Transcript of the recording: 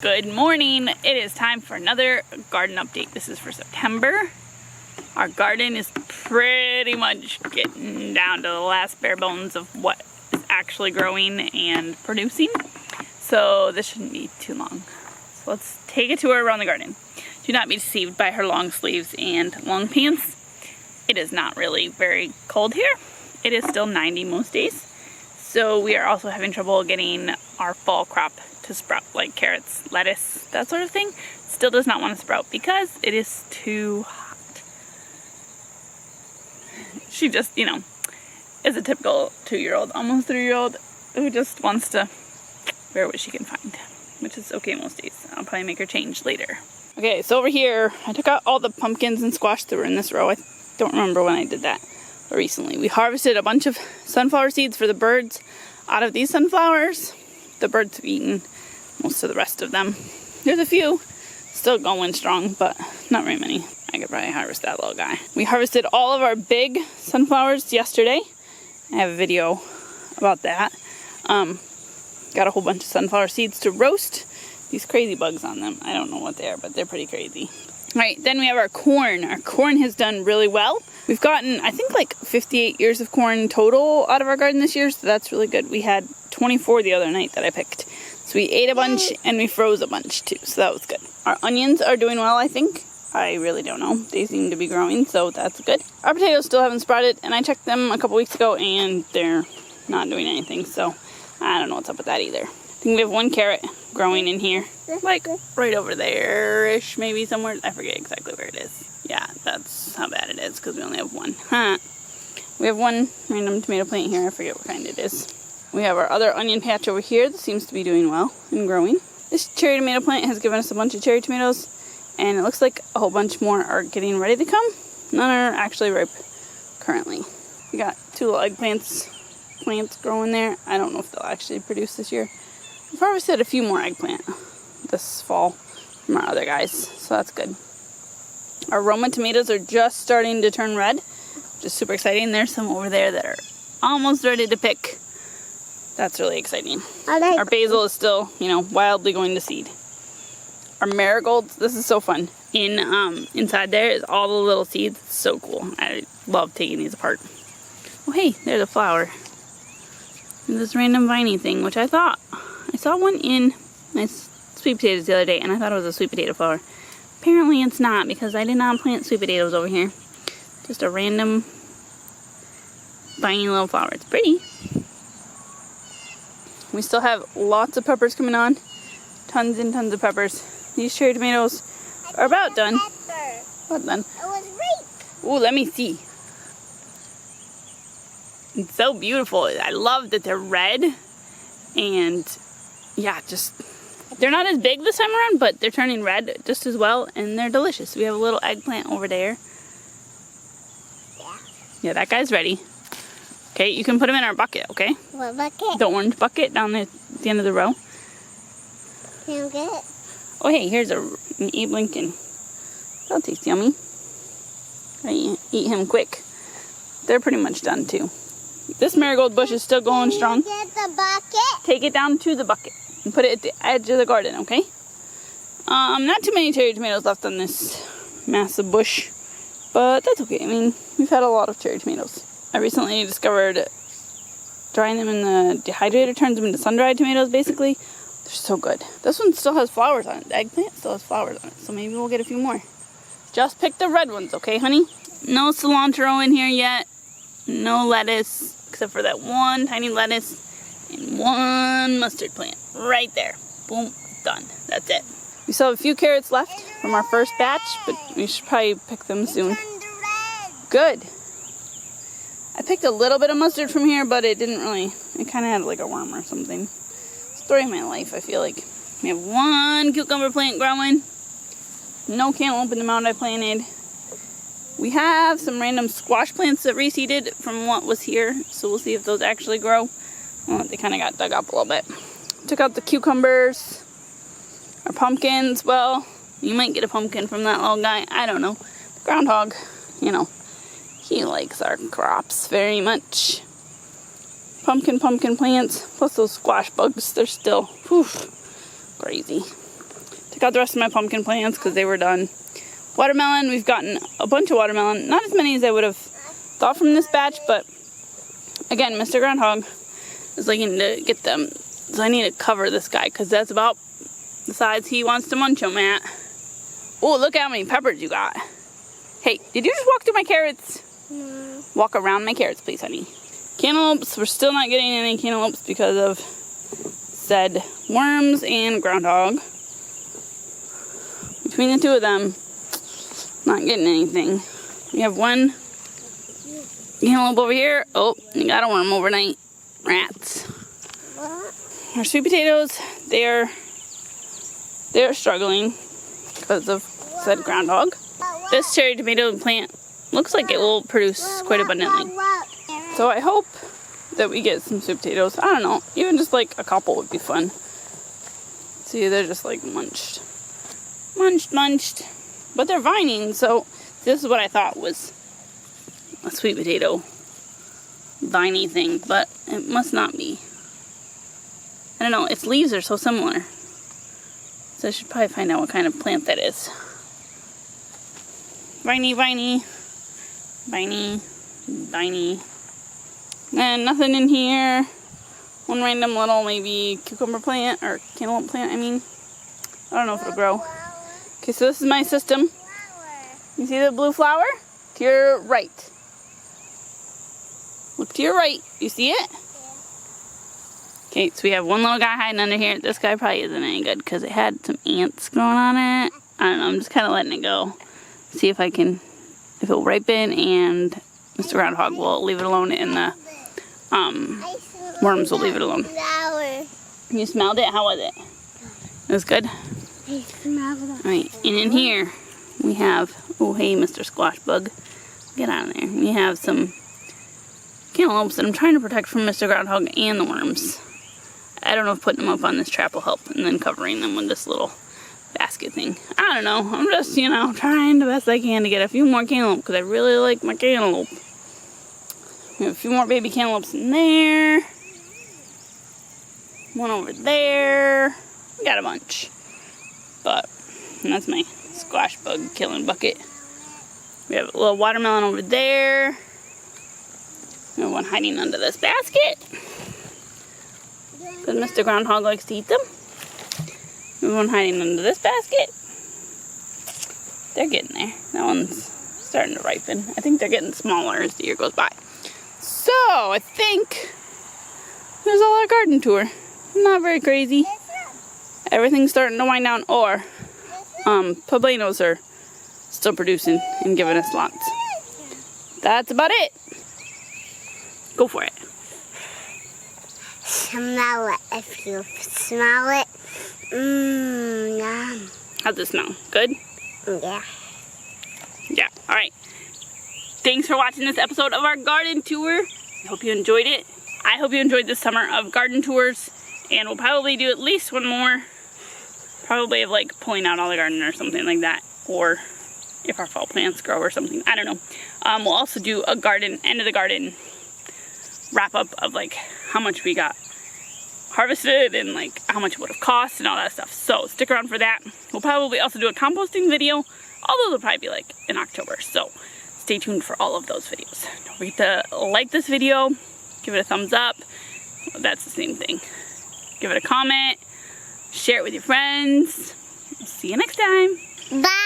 Good morning. It is time for another garden update. This is for September. Our garden is pretty much getting down to the last bare bones of what is actually growing and producing. So this shouldn't be too long. So let's take a tour around the garden. Do not be deceived by her long sleeves and long pants. It is not really very cold here. It is still 90 most days. So we are also having trouble getting our fall crop to sprout, like carrots, lettuce, that sort of thing. Still does not want to sprout because it is too hot. She just, is a typical 2-year-old, almost 3-year-old, who just wants to wear what she can find, which is okay most days. I'll probably make her change later. Okay, so over here, I took out all the pumpkins and squash that were in this row. I don't remember when I did that, but recently. We harvested a bunch of sunflower seeds for the birds out of these sunflowers. The birds have eaten most of the rest of them. There's a few still going strong, but not very many. I could probably harvest that little guy. We harvested all of our big sunflowers yesterday. I have a video about that. Got a whole bunch of sunflower seeds to roast. These crazy bugs on them. I don't know what they are, but they're pretty crazy. All right, then we have our corn. Our corn has done really well. We've gotten, I think, like 58 ears of corn total out of our garden this year, so that's really good. We had 24 the other night that I picked. So we ate a bunch and we froze a bunch too, so that was good. Our onions are doing well, I think. I really don't know. They seem to be growing, so that's good. Our potatoes still haven't sprouted, and I checked them a couple weeks ago and they're not doing anything, so I don't know what's up with that either. I think we have one carrot growing in here, like right over there-ish, maybe somewhere. I forget exactly where it is. Yeah, that's how bad it is because we only have one. We have one random tomato plant here. I forget what kind it is. We have our other onion patch over here that seems to be doing well and growing. This cherry tomato plant has given us a bunch of cherry tomatoes, and it looks like a whole bunch more are getting ready to come. None are actually ripe currently. We got 2 little plants growing there. I don't know if they'll actually produce this year. We've harvested a few more eggplant this fall from our other guys, so that's good. Our Roma tomatoes are just starting to turn red, which is super exciting. There's some over there that are almost ready to pick. That's really exciting. Our basil is still, wildly going to seed. Our marigolds, this is so fun. Inside there is all the little seeds. It's so cool. I love taking these apart. Oh hey, there's a flower. And this random viney thing, which I thought, I saw one in my sweet potatoes the other day, and I thought it was a sweet potato flower. Apparently it's not, because I did not plant sweet potatoes over here. Just a random viney little flower. It's pretty. We still have lots of peppers coming on. Tons and tons of peppers. These cherry tomatoes are about done. About done. It was ripe. Ooh, let me see. It's so beautiful. I love that they're red. And yeah, they're not as big this time around, but they're turning red just as well, and they're delicious. We have a little eggplant over there. Yeah, that guy's ready. Okay, you can put them in our bucket, okay? What bucket? The orange bucket down there at the end of the row. Can you get it? Oh, hey, here's an Abe Lincoln. That'll taste yummy. I eat him quick. They're pretty much done, too. This marigold bush is still going strong. Get the bucket? Take it down to the bucket and put it at the edge of the garden, okay? Not too many cherry tomatoes left on this massive bush, but that's okay. I mean, we've had a lot of cherry tomatoes. I recently discovered drying them in the dehydrator turns them into sun-dried tomatoes, basically. They're so good. This one still has flowers on it. The eggplant still has flowers on it, so maybe we'll get a few more. Just pick the red ones, okay, honey? No cilantro in here yet. No lettuce, except for that one tiny lettuce and one mustard plant. Right there. Boom. Done. That's it. We still have a few carrots left from our first batch, but we should probably pick them soon. Good. I picked a little bit of mustard from here, but it didn't really, it kind of had like a worm or something. Story of my life, I feel like. We have one cucumber plant growing. No cantaloupe in the mound I planted. We have some random squash plants that reseeded from what was here, so we'll see if those actually grow. Well, they kind of got dug up a little bit. Took out the cucumbers. Our pumpkins, well, you might get a pumpkin from that little guy. I don't know. The groundhog, he likes our crops very much. Pumpkin plants, plus those squash bugs, they're still crazy. Took out the rest of my pumpkin plants because they were done. Watermelon, we've gotten a bunch of watermelon. Not as many as I would have thought from this batch, but again, Mr. Groundhog is looking to get them. So I need to cover this guy because that's about the size he wants to munch them at. Oh, look how many peppers you got. Hey, did you just walk through my carrots? No. Walk around my carrots, please, honey. Cantaloupes, we're still not getting any cantaloupes because of said worms and groundhog. Between the two of them, not getting anything. We have one cantaloupe over here. Oh, you got a worm overnight. Rats. What? Our sweet potatoes, they're struggling because of said groundhog. This cherry tomato plant looks like it will produce quite abundantly. So I hope that we get some sweet potatoes. I don't know, even just like a couple would be fun. See, they're just like munched. Munched. But they're vining, so this is what I thought was a sweet potato viney thing, but it must not be. I don't know, its leaves are so similar. So I should probably find out what kind of plant that is. Viney. And nothing in here. One random little maybe cucumber plant, or cantaloupe plant, I mean. I don't know if it'll grow. Okay, so this is my system. You see the blue flower? To your right. Look to your right. You see it? Okay, so we have one little guy hiding under here. This guy probably isn't any good because it had some ants growing on it. I don't know, I'm just kind of letting it go. See if it'll ripen, and Mr. Groundhog will leave it alone, and the worms will leave it alone. You smelled it? How was it? It was good? I smelled it. Alright, and in here we have, oh hey Mr. Squash Bug, get out of there. We have some cantaloupes that I'm trying to protect from Mr. Groundhog and the worms. I don't know if putting them up on this trap will help, and then covering them with this little basket thing. I don't know. I'm just, trying the best I can to get a few more cantaloupe because I really like my cantaloupe. We have a few more baby cantaloupes in there. One over there. We got a bunch. And that's my squash bug killing bucket. We have a little watermelon over there. We have one hiding under this basket because Mr. Groundhog likes to eat them. We have one hiding under this basket. They're getting there. That one's starting to ripen. I think they're getting smaller as the year goes by. So I think there's all our garden tour. Not very crazy. Everything's starting to wind down, or poblanos are still producing and giving us lots. That's about it. Go for it. Smell it. If you smell it, yum. How's it smell? Good? Yeah. Yeah. All right. Thanks for watching this episode of our garden tour. I hope you enjoyed it. I hope you enjoyed this summer of garden tours, and we'll probably do at least one more. Probably of like pulling out all the garden or something like that, or if our fall plants grow or something. I don't know. We'll also do a garden, end of the garden wrap up of like how much we got harvested and like how much it would have cost and all that stuff. So stick around for that. We'll probably also do a composting video. All those will probably be like in October. So stay tuned for all of those videos. Don't forget to like this video, give it a thumbs up. That's the same thing. Give it a comment, share it with your friends. See you next time. Bye.